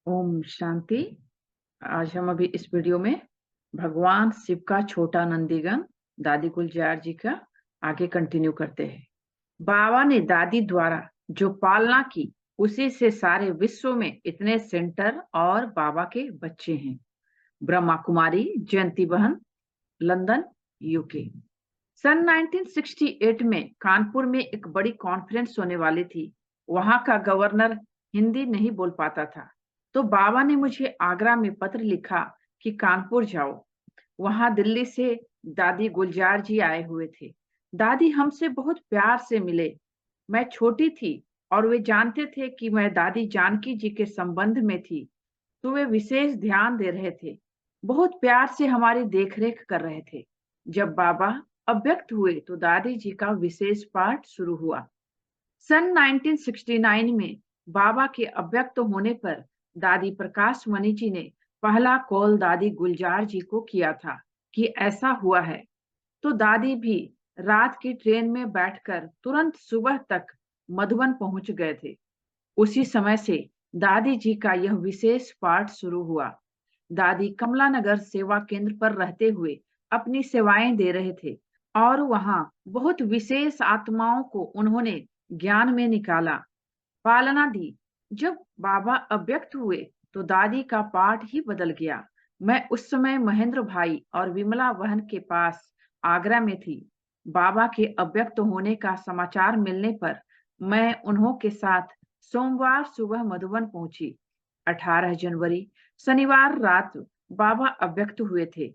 ओम शांति। आज हम अभी इस वीडियो में भगवान शिव का छोटा नंदीगण दादी गुलजार जी का आगे कंटिन्यू करते हैं। बाबा ने दादी द्वारा जो पालना की उसी से सारे विश्व में इतने सेंटर और बाबा के बच्चे हैं। ब्रह्मा कुमारी जयंती बहन, लंदन, यूके। सन 1968 में कानपुर में एक बड़ी कॉन्फ्रेंस होने वाली थी। वहां का गवर्नर हिंदी नहीं बोल पाता था, तो बाबा ने मुझे आगरा में पत्र लिखा कि कानपुर जाओ। वहां दिल्ली से दादी गुलजार जी आए हुए थे। दादी हमसे बहुत प्यार से मिले। मैं छोटी थी और वे जानते थे कि मैं दादी जानकी जी के संबंध में थी, तो वे विशेष ध्यान दे रहे थे। बहुत प्यार से हमारी देखरेख कर रहे थे। जब बाबा अव्यक्त हुए तो दादी जी का विशेष पाठ शुरू हुआ। सन 1969 में बाबा के अव्यक्त होने पर दादी प्रकाश मणि जी ने पहला कॉल दादी गुलजार जी को किया था कि ऐसा हुआ है। तो दादी भी रात की ट्रेन में बैठकर तुरंत सुबह तक मधुबन पहुंच गए थे। उसी समय से दादी जी का यह विशेष पाठ शुरू हुआ। दादी कमला नगर सेवा केंद्र पर रहते हुए अपनी सेवाएं दे रहे थे और वहां बहुत विशेष आत्माओं को उन्होंने ज्ञान में निकाला, पालना दी। जब बाबा अव्यक्त हुए तो दादी का पाठ ही बदल गया। मैं उस समय महेंद्र भाई और विमला बहन के पास आगरा में थी। बाबा के अव्यक्त होने का समाचार मिलने पर मैं उन्हों के साथ सोमवार सुबह मधुबन पहुंची। 18 जनवरी शनिवार रात बाबा अव्यक्त हुए थे।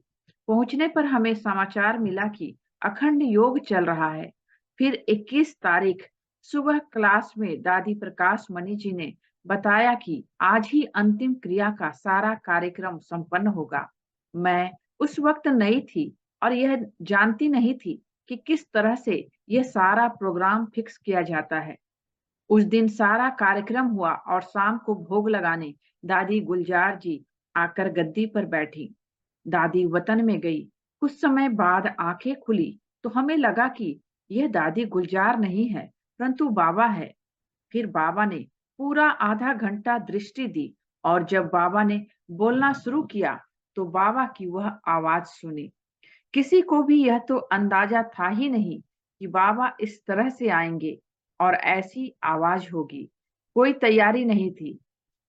पहुंचने पर हमें समाचार मिला कि अखंड योग चल रहा है। फिर 21 तारीख सुबह क्लास में दादी प्रकाश मणि जी ने बताया कि आज ही अंतिम क्रिया का सारा कार्यक्रम संपन्न होगा। मैं उस वक्त नई थी और यह जानती नहीं थी कि किस तरह से यह सारा प्रोग्राम फिक्स किया जाता है। उस दिन सारा कार्यक्रम हुआ और शाम को भोग लगाने दादी गुलजार जी आकर गद्दी पर बैठी। दादी वतन में गई। कुछ समय बाद आंखें खुली तो हमें लगा कि यह दादी गुलजार नहीं है, परंतु बाबा है। फिर बाबा ने पूरा आधा घंटा दृष्टि दी और जब बाबा ने बोलना शुरू किया तो बाबा की वह आवाज सुनी। किसी को भी यह तो अंदाजा था ही नहीं कि बाबा इस तरह से आएंगे और ऐसी आवाज होगी। कोई तैयारी नहीं थी।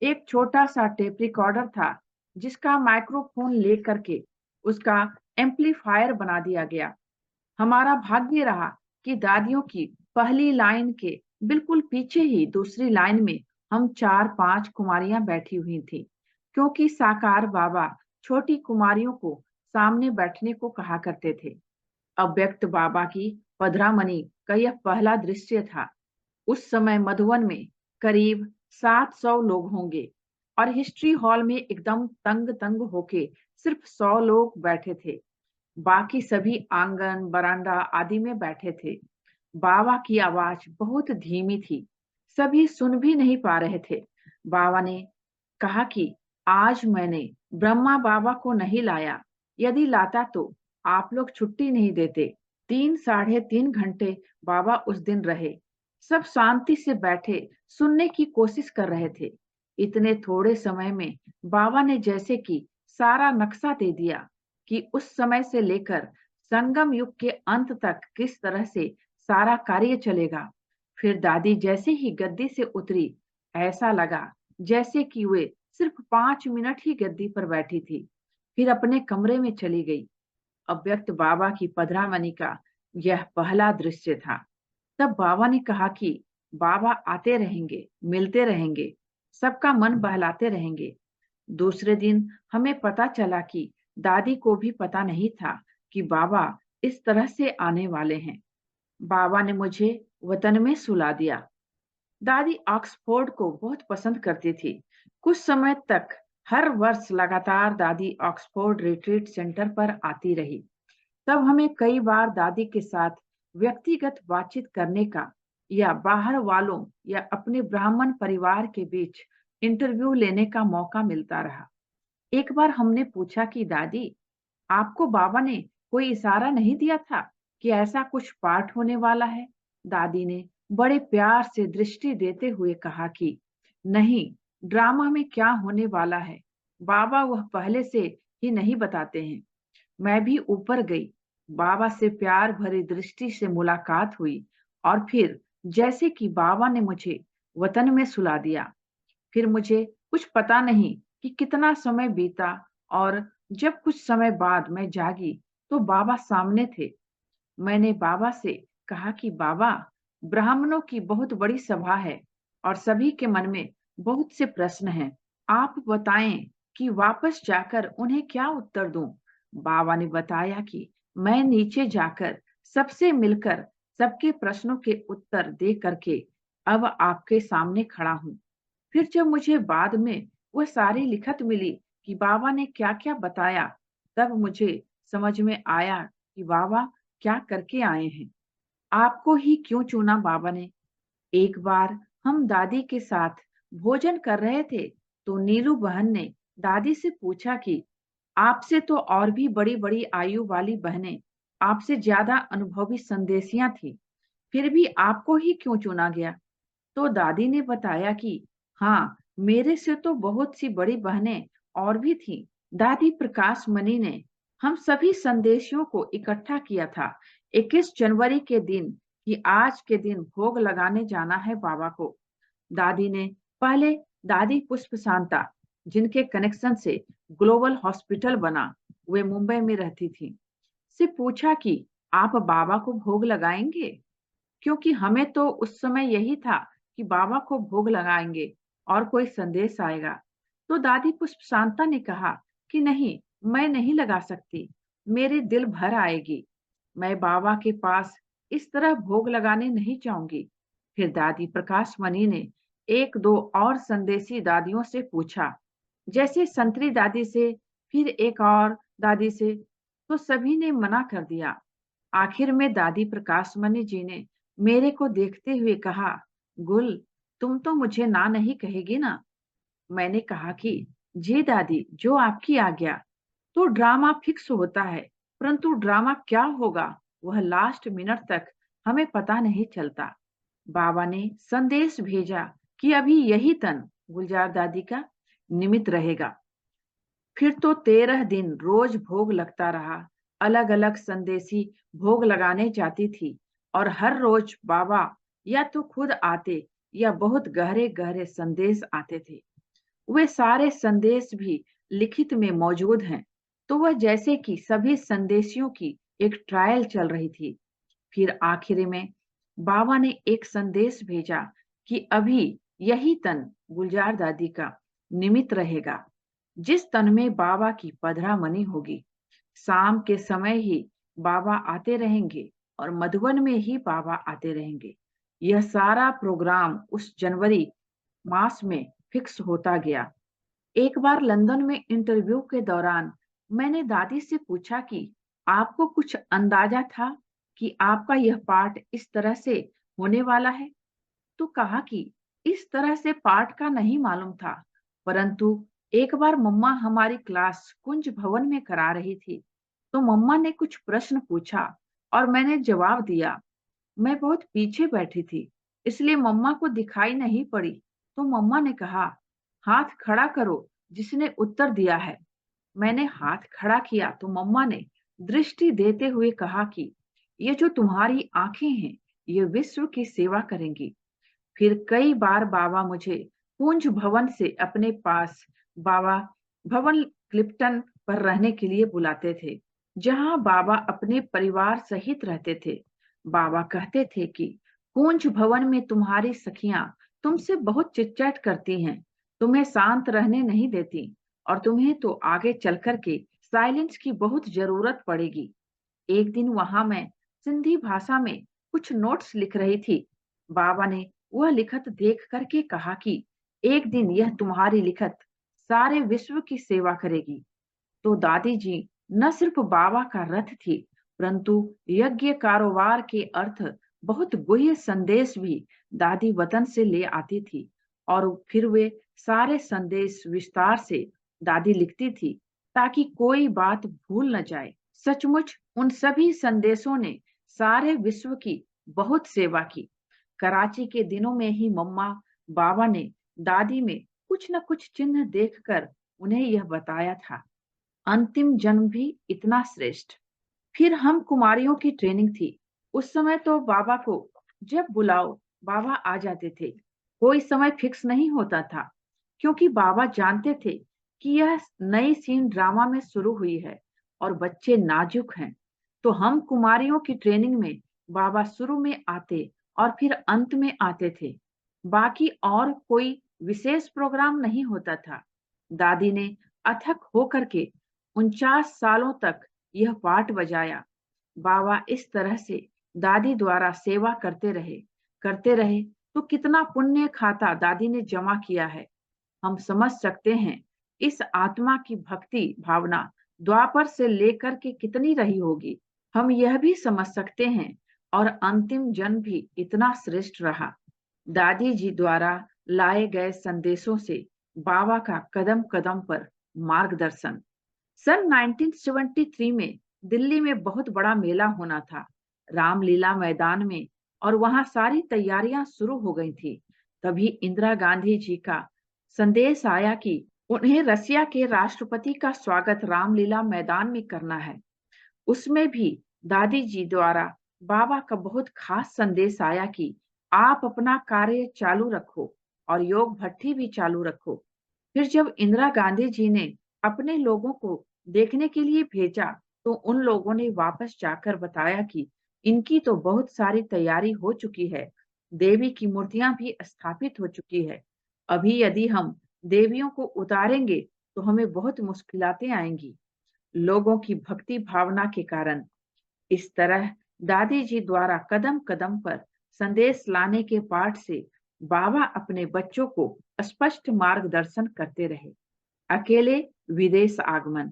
एक छोटा सा टेप रिकॉर्डर था जिसका माइक्रोफोन लेकर के उसका एम्पलीफायर बना दिया गया। हमारा भाग्य रहा कि दादियों की पहली लाइन के बिल्कुल पीछे ही दूसरी लाइन में हम 4-5 कुमारियां बैठी हुई थी, क्योंकि साकार बाबा छोटी कुमारियों को सामने बैठने को कहा करते थे। अव्यक्त बाबा की पधरामणि का यह पहला दृश्य था। उस समय मधुबन में करीब 700 लोग होंगे और हिस्ट्री हॉल में एकदम तंग तंग होके सिर्फ 100 लोग बैठे थे। बाकी सभी आंगन बरामदा आदि में बैठे थे। बाबा की आवाज बहुत धीमी थी, सभी सुन भी नहीं पा रहे थे। बाबा ने कहा कि आज मैंने ब्रह्मा बाबा को नहीं लाया, यदि लाता तो आप लोग छुट्टी नहीं देते। 3 साढ़े 3 घंटे बाबा उस दिन रहे। सब शांति से बैठे सुनने की कोशिश कर रहे थे। इतने थोड़े समय में बाबा ने जैसे कि सारा नक्शा दे दिया कि उस समय से लेकर संगम युग के अंत तक किस तरह से सारा कार्य चलेगा। फिर दादी जैसे ही गद्दी से उतरी, ऐसा लगा जैसे कि वे सिर्फ 5 मिनट ही गद्दी पर बैठी थी, फिर अपने कमरे में चली गई। अव्यक्त बाबा की पधरामणि का यह पहला दृश्य था। तब बाबा ने कहा कि बाबा आते रहेंगे, मिलते रहेंगे, सबका मन बहलाते रहेंगे। दूसरे दिन हमें पता चला कि दादी को भी पता नहीं था कि बाबा इस तरह से आने वाले हैं। बाबा ने मुझे वतन में सुला दिया। दादी ऑक्सफोर्ड को बहुत पसंद करती थी। कुछ समय तक हर वर्ष लगातार दादी ऑक्सफोर्ड रिट्रीट सेंटर पर आती रही। तब हमें कई बार दादी के साथ व्यक्तिगत बातचीत करने का या बाहर वालों या अपने ब्राह्मण परिवार के बीच इंटरव्यू लेने का मौका मिलता रहा। एक बार हमने पूछा कि दादी, आपको बाबा ने कोई इशारा नहीं दिया था कि ऐसा कुछ पाठ होने वाला है? दादी ने बड़े प्यार से दृष्टि देते हुए कहा कि नहीं, ड्रामा में क्या होने वाला है बाबा वह पहले से ही नहीं बताते हैं। मैं भी ऊपर गई। बाबा से प्यार भरी दृष्टि से मुलाकात हुई और फिर जैसे कि बाबा ने मुझे वतन में सुला दिया। फिर मुझे कुछ पता नहीं कि कितना समय बीता और जब कुछ समय बाद मैं जागी तो बाबा सामने थे। मैंने बाबा से कहा कि बाबा, ब्राह्मणों की बहुत बड़ी सभा है और सभी के मन में बहुत से प्रश्न हैं। आप बताएं कि वापस जाकर उन्हें क्या उत्तर दूं। बाबा ने बताया कि मैं नीचे जाकर सबसे मिलकर सबके प्रश्नों के उत्तर दे करके अब आपके सामने खड़ा हूं। फिर जब मुझे बाद में वह सारी लिखत मिली कि बाबा ने क्या-क्या बताया, तब मुझे समझ में आया कि बाबा क्या करके आए हैं। आपको ही क्यों चुना बाबा ने? एक बार हम दादी के साथ भोजन कर रहे थे, तो नीलू बहन ने दादी से पूछा कि आपसे तो और भी बड़ी-बड़ी आयु वाली बहनें आपसे ज्यादा अनुभवी संदेशियां थी, फिर भी आपको ही क्यों चुना गया? तो दादी ने बताया कि हाँ, मेरे से तो बहुत सी बड़ी बहनें और भी थीं। दादी प्रकाश मणि ने हम सभी संदेशियों को इकट्ठा किया था 21 जनवरी के दिन कि आज के दिन भोग लगाने जाना है बाबा को। दादी ने पहले दादी पुष्प शांता, जिनके कनेक्शन से ग्लोबल हॉस्पिटल बना, वे मुंबई में रहती थी, से पूछा कि आप बाबा को भोग लगाएंगे? क्योंकि हमें तो उस समय यही था कि बाबा को भोग लगाएंगे और कोई संदेश आएगा। तो दादी पुष्प शांता ने कहा कि नहीं, मैं नहीं लगा सकती, मेरे दिल भर आएगी। मैं बाबा के पास इस तरह भोग लगाने नहीं जाऊंगी। फिर दादी प्रकाश मणि ने एक दो और संदेशी दादियों से पूछा, जैसे संतरी दादी से, फिर एक और दादी से, तो सभी ने मना कर दिया। आखिर में दादी प्रकाश मणि जी ने मेरे को देखते हुए कहा, गुल, तुम तो मुझे ना नहीं कहेगी ना? मैंने कहा कि जी दादी, जो आपकी आज्ञा। तो ड्रामा फिक्स होता है, परंतु ड्रामा क्या होगा वह लास्ट मिनट तक हमें पता नहीं चलता। बाबा ने संदेश भेजा कि अभी यही तन गुलजार दादी का निमित्त रहेगा। फिर तो 13 दिन रोज भोग लगता रहा। अलग अलग संदेशी भोग लगाने जाती थी और हर रोज बाबा या तो खुद आते या बहुत गहरे गहरे संदेश आते थे। वे सारे संदेश भी लिखित में मौजूद हैं। तो वह जैसे कि सभी संदेशियों की एक ट्रायल चल रही थी। फिर आखिर में बाबा ने एक संदेश भेजा कि अभी यही तन गुलजार दादी का निमित्त रहेगा, जिस तन में बाबा की पधरा मनी होगी। शाम के समय ही बाबा आते रहेंगे और मधुबन में ही बाबा आते रहेंगे। यह सारा प्रोग्राम उस जनवरी मास में फिक्स होता गया। एक बार लंदन में इंटरव्यू के दौरान मैंने दादी से पूछा कि आपको कुछ अंदाजा था कि आपका यह पार्ट इस तरह से होने वाला है? तो कहा कि इस तरह से पाठ का नहीं मालूम था, परंतु एक बार मम्मा हमारी क्लास कुंज भवन में करा रही थी, तो मम्मा ने कुछ प्रश्न पूछा और मैंने जवाब दिया। मैं बहुत पीछे बैठी थी, इसलिए मम्मा को दिखाई नहीं पड़ी। तो मम्मा ने कहा, हाथ खड़ा करो जिसने उत्तर दिया है। मैंने हाथ खड़ा किया तो मम्मा ने दृष्टि देते हुए कहा कि ये जो तुम्हारी आंखें हैं, ये विश्व की सेवा करेंगी। फिर कई बार बाबा मुझे कुंज भवन से अपने पास बाबा भवन क्लिफ्टन पर रहने के लिए बुलाते थे, जहां बाबा अपने परिवार सहित रहते थे। बाबा कहते थे कि कुंज भवन में तुम्हारी सखियां तुमसे बहुत चिटचैट करती हैं, तुम्हें शांत रहने नहीं देती और तुम्हें तो आगे चल कर के साइलेंस की बहुत जरूरत पड़ेगी। एक दिन वहां मैं सिंधी भाषा में कुछ नोट्स लिख रही थी। बाबा ने वह लिखत देख करके कहा कि एक दिन यह तुम्हारी लिखत सारे विश्व की सेवा करेगी। तो दादी जी न सिर्फ बाबा का रथ थी, परंतु यज्ञ कारोबार के अर्थ बहुत गुह्य संदेश भी दादी वतन से ले आती थी और फिर वे सारे संदेश विस्तार से दादी लिखती थी ताकि कोई बात भूल न जाए। सचमुच उन सभी संदेशों ने सारे विश्व की बहुत सेवा की। कराची के दिनों में ही मम्मा बाबा ने दादी में कुछ न कुछ चिन्ह देखकर उन्हें यह बताया था, अंतिम जन्म भी इतना श्रेष्ठ। फिर हम कुमारियों की ट्रेनिंग थी। उस समय तो बाबा को जब बुलाओ बाबा आ जाते थे। कोई समय फिक्स नहीं होता था, क्योंकि बाबा जानते थे कि यह नई सीन ड्रामा में शुरू हुई है और बच्चे नाजुक हैं। तो हम कुमारियों की ट्रेनिंग में बाबा शुरू में आते और फिर अंत में आते थे। बाकी और कोई विशेष प्रोग्राम नहीं होता था। दादी ने अथक होकर के 49 सालों तक यह पाठ बजाया। बाबा इस तरह से दादी द्वारा सेवा करते रहे तो कितना पुण्य खाता दादी ने जमा किया है, हम समझ सकते हैं। इस आत्मा की भक्ति भावना द्वापर से लेकर के कितनी रही होगी। हम यह भी समझ सकते हैं और अंतिम जन्म भी इतना श्रेष्ठ रहा। दादी जी द्वारा लाए गए संदेशों से बाबा का कदम कदम पर मार्गदर्शन। सन 1973 में दिल्ली में बहुत बड़ा मेला होना था, रामलीला मैदान में, और वहां सारी तैयारियां शुरू हो गई थी। तभी इंदिरा गांधी जी का संदेश आया कि उन्हें रसिया के राष्ट्रपति का स्वागत रामलीला मैदान में करना है। उसमें भी दादी जी द्वारा बाबा का बहुत खास संदेश आया कि आप अपना कार्य चालू रखो और योग भट्ठी भी चालू रखो। फिर जब इंदिरा गांधी जी ने अपने लोगों को देखने के लिए भेजा, तो उन लोगों ने वापस जाकर बताया कि इनकी तो बहुत सारी तैयारी हो चुकी है, देवी की मूर्तियां भी स्थापित हो चुकी है। अभी यदि हम देवियों को उतारेंगे तो हमें बहुत मुश्किलातें आएंगी। लोगों की भक्ति भावना के कारण इस तरह दादी जी द्वारा कदम कदम पर संदेश लाने के पाठ से बाबा अपने बच्चों को स्पष्ट मार्गदर्शन करते रहे। अकेले विदेश आगमन।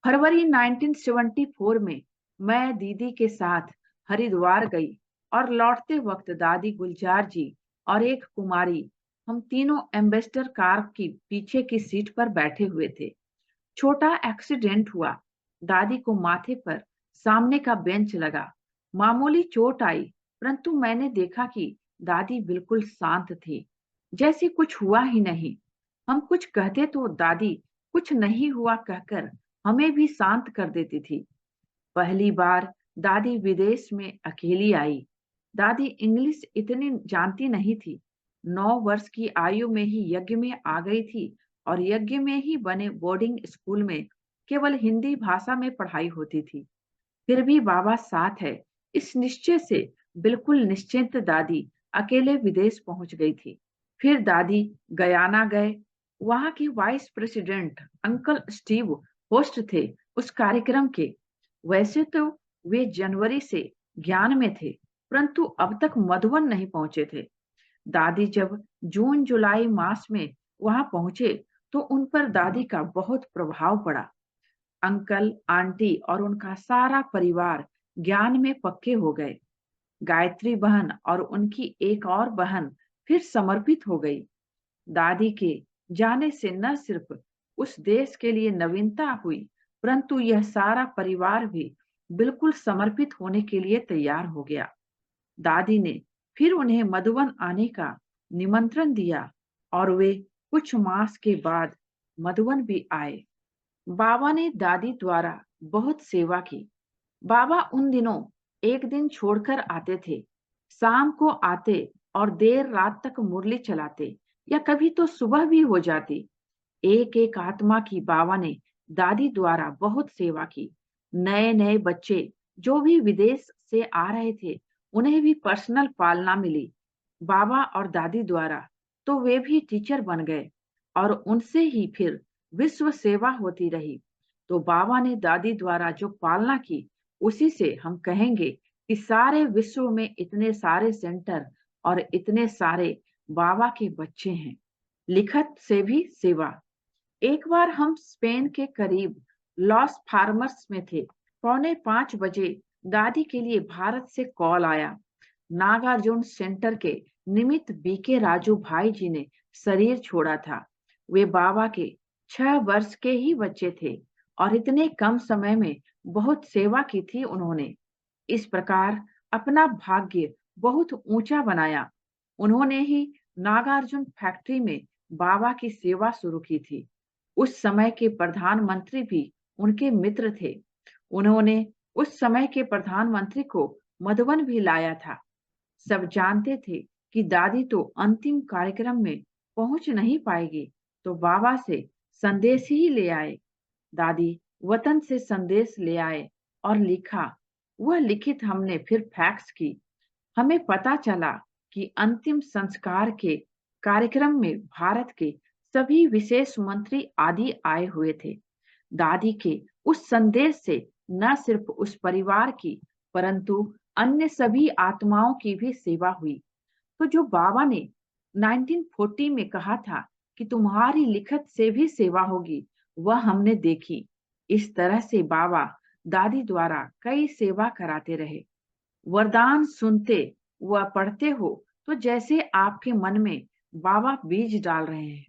फरवरी 1974 में मैं दीदी के साथ हरिद्वार गई और लौटते वक्त दादी गुलजार जी और एक कुमारी, हम तीनों एम्बेसडर कार की पीछे की सीट पर बैठे हुए थे। छोटा एक्सीडेंट हुआ। दादी को माथे पर सामने का बेंच लगा। मामूली चोट आई, परंतु मैंने देखा कि दादी बिल्कुल शांत थी, जैसे कुछ हुआ ही नहीं। हम कुछ कहते तो दादी कुछ नहीं हुआ कहकर हमें भी शांत कर देती थी। पहली बार दादी विदेश में अकेली आई। दादी इंग्लिश इतनी जानती नहीं थी। 9 वर्ष की आयु में ही यज्ञ में आ गई थी और यज्ञ में ही बने बोर्डिंग स्कूल में केवल हिंदी भाषा में पढ़ाई होती थी। फिर भी बाबा साथ है, इस निश्चय से बिल्कुल निश्चिंत दादी अकेले विदेश पहुंच गई थी। फिर दादी गयाना गए। वहां के vice president uncle Steve host थे उस कार्यक्रम के। वैसे तो वे जनवरी से ज्ञान में थे, परंतु अब तक मधुबन नहीं पहुंचे थे। दादी जब जून जुलाई मास में वहां पहुंचे तो उन पर दादी का बहुत प्रभाव पड़ा। अंकल आंटी और उनका सारा परिवार ज्ञान में पक्के हो गए। गायत्री बहन और उनकी एक और बहन फिर समर्पित हो गई। दादी के जाने से न सिर्फ उस देश के लिए नवीनता हुई, परंतु यह सारा परिवार भी बिल्कुल समर्पित होने के लिए तैयार हो गया। दादी ने फिर उन्हें मधुबन आने का निमंत्रण दिया और वे कुछ मास के बाद मधुबन भी आए। बाबा ने दादी द्वारा बहुत सेवा की। बाबा उन दिनों एक दिन छोड़कर आते थे। शाम को आते और देर रात तक मुरली चलाते, या कभी तो सुबह भी हो जाती। एक एक आत्मा की बाबा ने दादी द्वारा बहुत सेवा की। नए नए बच्चे जो भी विदेश से आ रहे थे, उन्हें भी पर्सनल पालना मिली बाबा और दादी द्वारा। तो वे भी टीचर बन गए और उनसे ही फिर विश्व सेवा होती रही। तो बाबा ने दादी द्वारा जो पालना की, उसी से हम कहेंगे कि सारे विश्व में इतने सारे सेंटर और इतने सारे बाबा के बच्चे हैं। लिखत से भी सेवा। एक बार हम स्पेन के करीब लॉस फार्मर्स में थे। 4:45 बजे दादी के लिए भारत से कॉल आया। नागार्जुन सेंटर के निमित्त बीके राजू भाई जी ने शरीर छोड़ा था। वे बाबा के 6 वर्ष के ही बच्चे थे और इतने कम समय में बहुत सेवा की थी उन्होंने। इस प्रकार अपना भाग्य बहुत ऊंचा बनाया। उन्होंने ही नागार्जुन फैक्ट्री में बाबा की सेवा शुरू की थी। उस समय के प्रधानमंत्री भी उनके मित्र थे। उन्होंने उस समय के प्रधानमंत्री को मधुबन भी लाया था। सब जानते थे कि दादी तो अंतिम कार्यक्रम में पहुंच नहीं पाएगी, तो बाबा से संदेश ही ले आए। दादी वतन से संदेश ले आए और लिखा। वह लिखित हमने फिर फैक्स की। हमें पता चला कि अंतिम संस्कार के कार्यक्रम में भारत के सभी विशेष मंत्री आदि आए हुए थे। दादी के उस संदेश से न सिर्फ उस परिवार की, परंतु अन्य सभी आत्माओं की भी सेवा हुई। तो जो बाबा ने 1940 में कहा था कि तुम्हारी लिखत से भी सेवा होगी, वह हमने देखी। इस तरह से बाबा दादी द्वारा कई सेवा कराते रहे। वरदान सुनते व पढ़ते हो तो जैसे आपके मन में बाबा बीज डाल रहे हैं।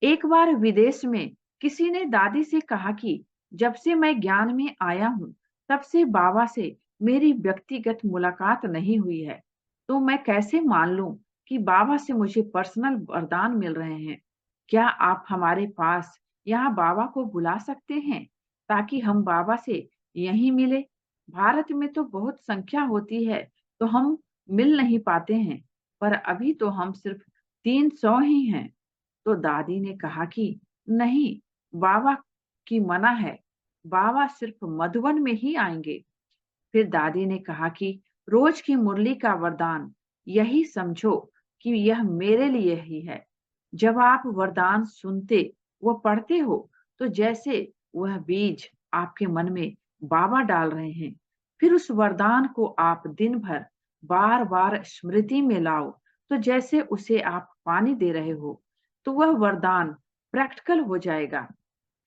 एक बार विदेश में किसी ने दादी से कहा कि जब से मैं ज्ञान में आया हूं, तब से बाबा से मेरी व्यक्तिगत मुलाकात नहीं हुई है, तो मैं कैसे मान लूं कि बाबा से मुझे पर्सनल वरदान मिल रहे हैं। क्या आप हमारे पास यहाँ बाबा को बुला सकते हैं ताकि हम बाबा से यहीं मिले? भारत में तो बहुत संख्या होती है, तो हम मिल नहीं पाते हैं, पर अभी तो हम सिर्फ 300 ही हैं। तो दादी ने कहा कि नहीं, बाबा की मना है, बाबा सिर्फ मधुबन में ही आएंगे। फिर दादी ने कहा कि रोज की मुरली का वरदान यही समझो कि यह मेरे लिए ही है। जब आप वरदान सुनते व पढ़ते हो तो जैसे वह बीज आपके मन में बाबा डाल रहे हैं। फिर उस वरदान को आप दिन भर बार बार स्मृति में लाओ, तो जैसे उसे आप पानी दे रहे हो, तो वह वरदान प्रैक्टिकल हो जाएगा।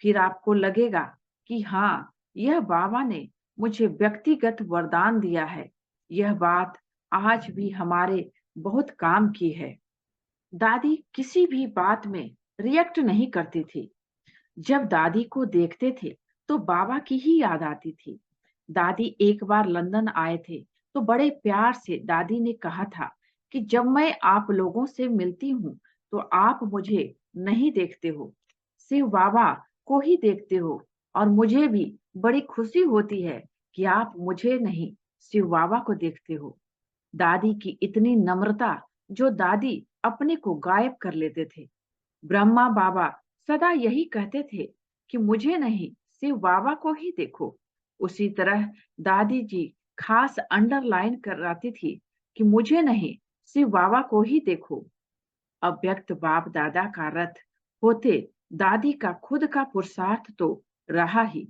फिर आपको लगेगा कि हाँ, यह बाबा ने मुझे व्यक्तिगत वरदान दिया है। यह बात आज भी हमारे बहुत काम की है। दादी किसी भी बात में रिएक्ट नहीं करती थी। जब दादी को देखते थे तो बाबा की ही याद आती थी। दादी एक बार लंदन आए थे तो बड़े प्यार से दादी ने कहा था कि जब मैं आप लोगों से मिलती हूँ तो आप मुझे नहीं देखते हो, सिर्फ बाबा को ही देखते हो, और मुझे भी बड़ी खुशी होती है कि आप मुझे नहीं, सिर्फ बाबा को देखते हो। दादी की इतनी नम्रता, जो दादी अपने को गायब कर लेते थे। ब्रह्मा बाबा सदा यही कहते थे कि मुझे नहीं, सिर्फ बाबा को ही देखो। उसी तरह दादी जी खास अंडरलाइन कराती थी कि मुझे नहीं, सिर्फ बाबा को ही देखो। अव्यक्त बाप दादा का रथ होते दादी का खुद का पुरुषार्थ तो रहा ही।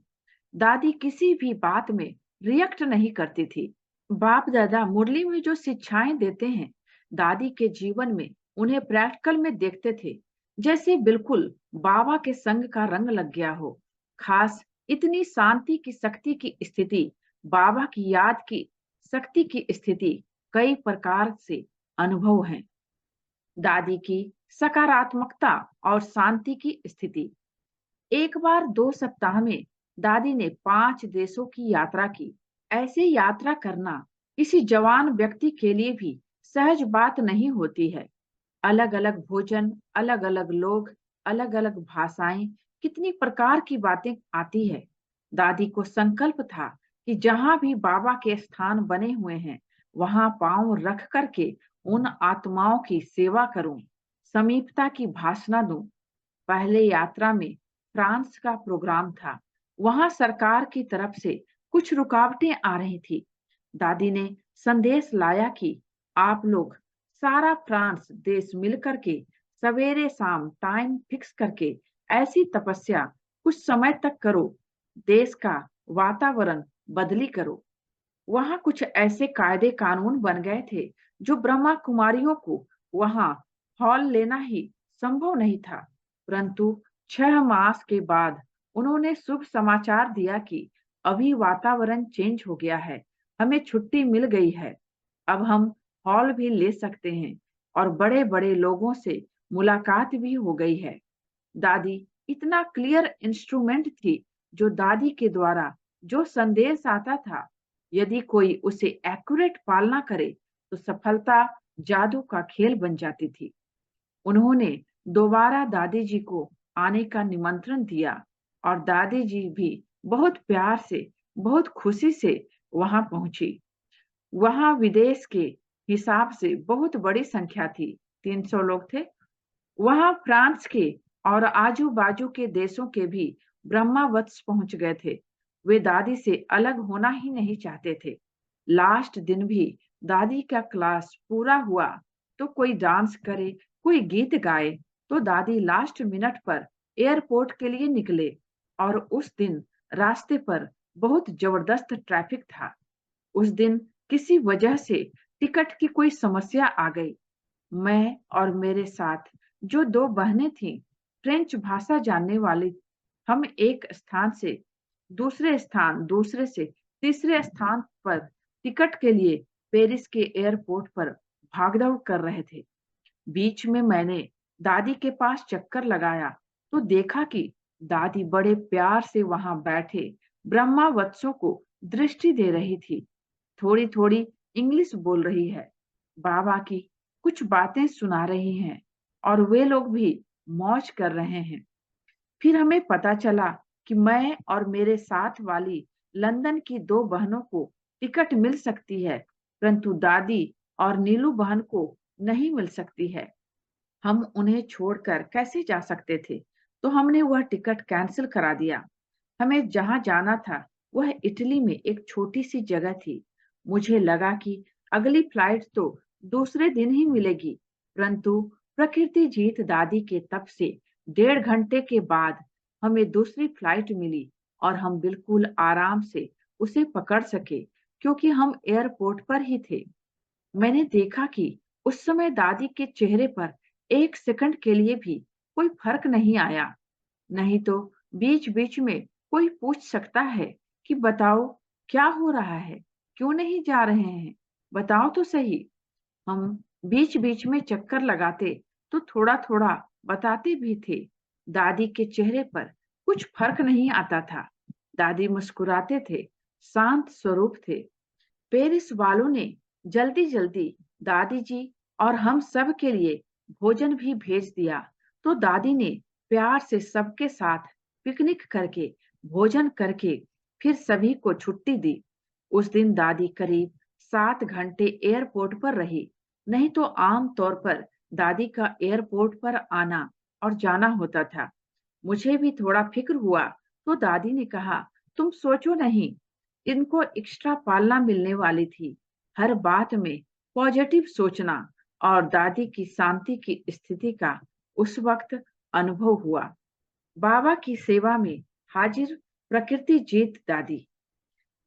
दादी किसी भी बात में रिएक्ट नहीं करती थी। बाप दादा मुरली में जो शिक्षाएं देते हैं, दादी के जीवन में उन्हें प्रैक्टिकल में देखते थे, जैसे बिल्कुल बाबा के संग का रंग लग गया हो। खास इतनी शांति की शक्ति की स्थिति, बाबा की याद की शक्ति की स्थिति कई प्रकार से अनुभव है। दादी की सकारात्मकता और शांति की स्थिति। एक बार 2 सप्ताह में दादी ने 5 देशों की यात्रा की। ऐसे यात्रा करना किसी जवान व्यक्ति के लिए भी सहज बात नहीं होती है। अलग अलग भोजन, अलग अलग लोग, अलग अलग भाषाएं, कितनी प्रकार की बातें आती है। दादी को संकल्प था कि जहां भी बाबा के स्थान बने हुए हैं, वहां पांव रख करके उन आत्माओं की सेवा करूं, समीपता की भाषणा दूं। पहले यात्रा में फ्रांस का प्रोग्राम था। वहां सरकार की तरफ से कुछ रुकावटें आ रही थी। दादी ने संदेश लाया कि आप लोग सारा फ्रांस देश मिलकर के सवेरे शाम टाइम फिक्स करके ऐसी तपस्या कुछ समय तक करो, देश का वातावरण बदली करो। वहां कुछ ऐसे कायदे कानून बन गए थे जो ब्रह्मा कुमारियों को वहां हॉल लेना ही संभव नहीं था। परंतु 6 मास के बाद उन्होंने शुभ समाचार दिया कि अभी वातावरण चेंज हो गया है, हमें छुट्टी मिल गई है, अब हम हॉल भी ले सकते हैं और बड़े बड़े लोगों से मुलाकात भी हो गई है। दादी इतना क्लियर इंस्ट्रूमेंट थी, जो दादी के द्वारा जो संदेश आता था, यदि कोई उसे एक्यूरेट पालना करे तो सफलता जादू का खेल बन जाती थी। उन्होंने दोबारा दादी जी को आने का निमंत्रण दिया और दादी जी भी बहुत प्यार से, बहुत खुशी से वहां पहुंची। वहां विदेश के हिसाब से बहुत बड़ी संख्या थी, 300 लोग थे। वहां फ्रांस के और आजू बाजू के देशों के भी ब्रह्मावत्स पहुंच गए थे। वे दादी से अलग होना ही नहीं चाहते थे। लास्ट दिन भी दादी का क्लास पूरा हुआ तो कोई डांस करे, कोई गीत गाए, तो दादी लास्ट मिनट पर एयरपोर्ट के लिए निकले। और उस दिन रास्ते पर बहुत जबरदस्त ट्रैफिक था। उस दिन किसी वजह से टिकट की कोई समस्या आ गई। मैं और मेरे साथ जो दो बहनें थीं, फ्रेंच भाषा जानने वाली, हम एक स्थान से दूसरे स्थान, दूसरे से तीसरे स्थान पर टिकट के लिए पेरिस के एयरपोर्ट पर भागदौड़ कर रहे थे। बीच में मैंने दादी के पास चक्कर लगाया तो देखा कि दादी बड़े प्यार से वहां बैठे ब्रह्मावत्सों को दृष्टि दे रही थी। थोड़ी थोड़ी इंग्लिश बोल रही है, बाबा की कुछ बातें सुना रही हैं और वे लोग भी मौज कर रहे हैं। फिर हमें पता चला कि मैं और मेरे साथ वाली लंदन की दो बहनों को टिकट मिल सकती है, परंतु दादी और नीलू बहन को नहीं मिल सकती है। हम उन्हें छोड़कर कैसे जा सकते थे? तो हमने वह टिकट कैंसिल करा दिया। हमें जहां जाना था वह इटली में एक छोटी सी जगह थी। मुझे लगा कि अगली फ्लाइट तो दूसरे दिन ही मिलेगी, परंतु प्रकृति जीत दादी के तप से 1.5 घंटे के बाद हमें दूसरी फ्लाइट मिली और हम बिल्कुल आराम से उसे पकड़ सके, क्योंकि हम एयरपोर्ट पर ही थे। मैंने देखा कि उस समय दादी के चेहरे पर 1 सेकंड के लिए भी कोई फर्क नहीं आया। नहीं तो बीच-बीच में कोई पूछ सकता है कि बताओ क्या हो रहा है? क्यों नहीं जा रहे हैं? बताओ तो सही। हम बीच-बीच में चक्कर लगाते तो थोड़ा-थोड़ा बताते भी थे। दादी के चेहरे पर कुछ फर्क नहीं आता था। दादी मुस्कुराते थे, शांत स्वरूप थे। पेरिस वालों ने जल्दी-जल्दी दादी जी और हम सब के लिए भोजन भी भेज दिया। तो दादी ने प्यार से सबके साथ पिकनिक करके, भोजन करके फिर सभी को छुट्टी दी। उस दिन दादी करीब 7 घंटे एयरपोर्ट पर रही। नहीं तो आम तौर पर दादी का एयरपोर्ट पर आना और जाना होता था। मुझे भी थोड़ा फिक्र हुआ तो दादी ने कहा, तुम सोचो नहीं, इनको एक्स्ट्रा पालना मिलने वाली थी। हर बात में पॉजिटिव सोचना। और दादी की शांति की स्थिति का उस वक्त अनुभव हुआ। बाबा की सेवा में हाजिर प्रकृति जीत दादी।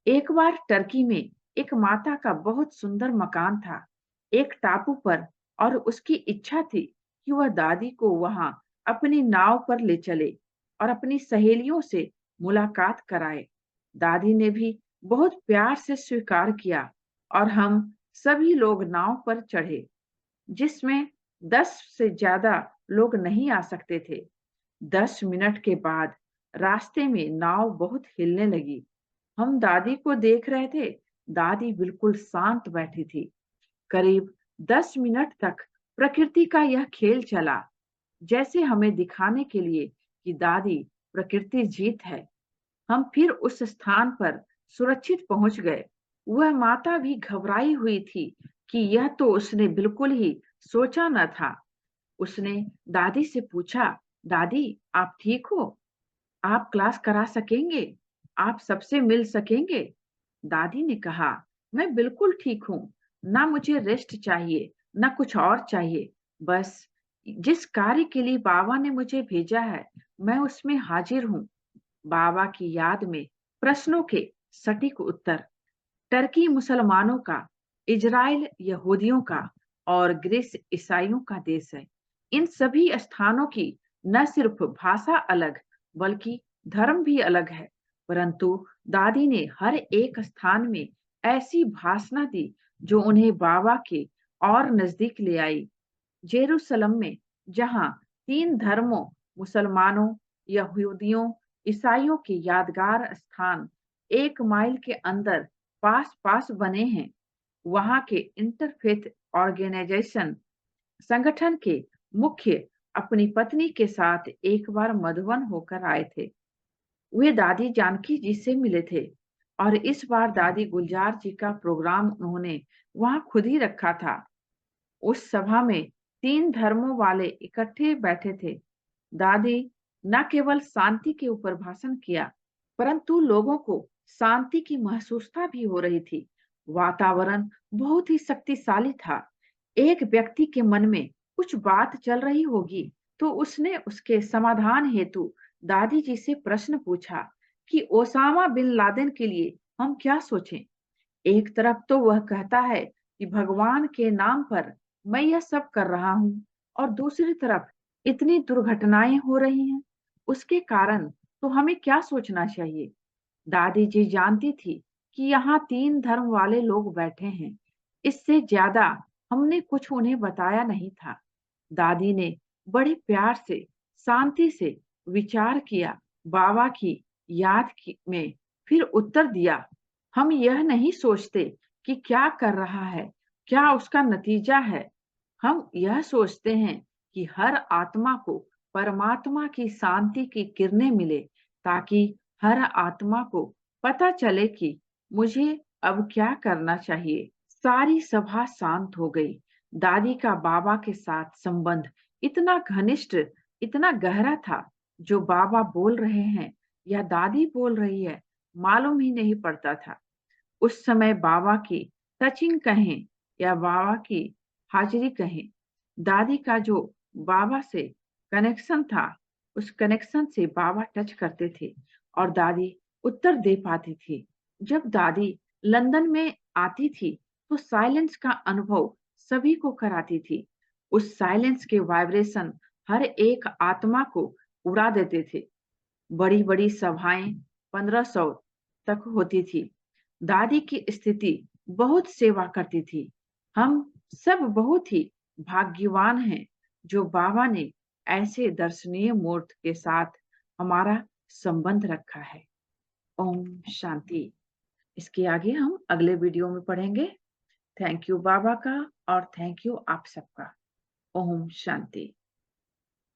एक बार टर्की में एक माता का बहुत सुंदर मकान था, एक टापू पर, और उसकी इच्छा थी कि वह दादी को वहां अपनी नाव पर ले चले और अपनी सहेलियों से मुलाकात कराए। दादी ने भी बहुत प्यार से स्वीकार किया और हम सभी लोग नाव पर चढ़े, जिसमें 10 से ज्यादा लोग नहीं आ सकते थे। 10 मिनट के बाद रास्ते में नाव बहुत हिलने लगी। हम दादी को देख रहे थे। दादी बिल्कुल शांत बैठी थी। करीब 10 मिनट तक प्रकृति का यह खेल चला, जैसे हमें दिखाने के लिए कि दादी प्रकृति जीत है। हम फिर उस स्थान पर सुरक्षित पहुंच गए। वह माता भी घबराई हुई थी कि यह तो उसने बिल्कुल ही सोचा न था। उसने दादी से पूछा, दादी आप ठीक हो? आप क्लास करा सकेंगे? आप सबसे मिल सकेंगे? दादी ने कहा, मैं बिल्कुल ठीक हूँ। ना मुझे रेस्ट चाहिए, ना कुछ और चाहिए। बस जिस कार्य के लिए बाबा ने मुझे भेजा है, मैं उसमें हाजिर हूँ। बाबा की याद में प्रश्नों के सटीक उत्तर। टर्की मुसलमानों का, इजराइल यहूदियों का और ग्रीस ईसाइयों का देश है। इन सभी स्थानों की न सिर्फ भाषा अलग, बल्कि धर्म भी अलग है। परंतु दादी ने हर एक स्थान में ऐसी भाषणा दी जो उन्हें बाबा के और नजदीक ले आई। जेरूसलम में, जहां 3 धर्मों, मुसलमानों, यहूदियों, ईसाइयों के यादगार स्थान 1 माइल के अंदर पास पास बने हैं, वहां के इंटरफेथ ऑर्गेनाइजेशन संगठन के मुख्य अपनी पत्नी के साथ एक बार मधुबन होकर आए थे। वे दादी जानकी जी से मिले थे और इस बार दादी गुलजार जी का प्रोग्राम उन्होंने वहां खुद ही रखा था। उस सभा में 3 धर्मों वाले इकट्ठे बैठे थे। दादी न केवल शांति के ऊपर भाषण किया, परंतु लोगों को शांति की महसूसता भी हो रही थी। वातावरण बहुत ही शक्तिशाली था। एक व्यक्ति के मन में कुछ बात चल रही होगी, तो उसने उसके समाधान हेतु दादी जी से प्रश्न पूछा कि ओसामा बिन लादेन के लिए हम क्या सोचें। एक तरफ तो वह कहता है कि भगवान के नाम पर मैं यह सब कर रहा हूँ, और दूसरी तरफ इतनी दुर्घटनाएं हो रही हैं। उसके कारण तो हमें क्या सोचना चाहिए? दादी जी जानती थी कि यहाँ 3 धर्म वाले लोग बैठे हैं। इससे ज्यादा हमने कुछ उन्हें बताया नहीं था। दादी ने बड़े प्यार से, शांति से विचार किया, बाबा की में फिर उत्तर दिया। हम यह नहीं सोचते कि क्या कर रहा है, क्या उसका नतीजा है। हम यह सोचते हैं कि हर आत्मा को परमात्मा की शांति की किरणें मिले, ताकि हर आत्मा को पता चले कि मुझे अब क्या करना चाहिए। सारी सभा शांत हो गई। दादी का बाबा के साथ संबंध इतना घनिष्ठ, इतना गहरा था, जो बाबा बोल रहे हैं या दादी बोल रही है, मालूम ही नहीं पड़ता था। उस समय बाबा की टचिंग कहें या बाबा की हाजिरी कहें, दादी का जो बाबा से कनेक्शन था, उस कनेक्शन से बाबा टच करते थे और दादी उत्तर दे पाती थी। जब दादी लंदन में आती थी, तो साइलेंस का अनुभव सभी को कराती थी। उस साइलेंस के वाइब्रेशन हर एक आत्मा को उड़ा देते थे। बड़ी-बड़ी सभाएं 1500 तक होती थी। दादी की स्थिति बहुत सेवा करती थी। हम सब बहुत ही भाग्यवान हैं, जो बाबा ने ऐसे दर्शनीय मूर्त के साथ हमारा संबंध रखा है। ओम शांति। इसके आगे हम अगले वीडियो में पढ़ेंगे। थैंक यू बाबा का और थैंक यू आप सबका। ओम शांति।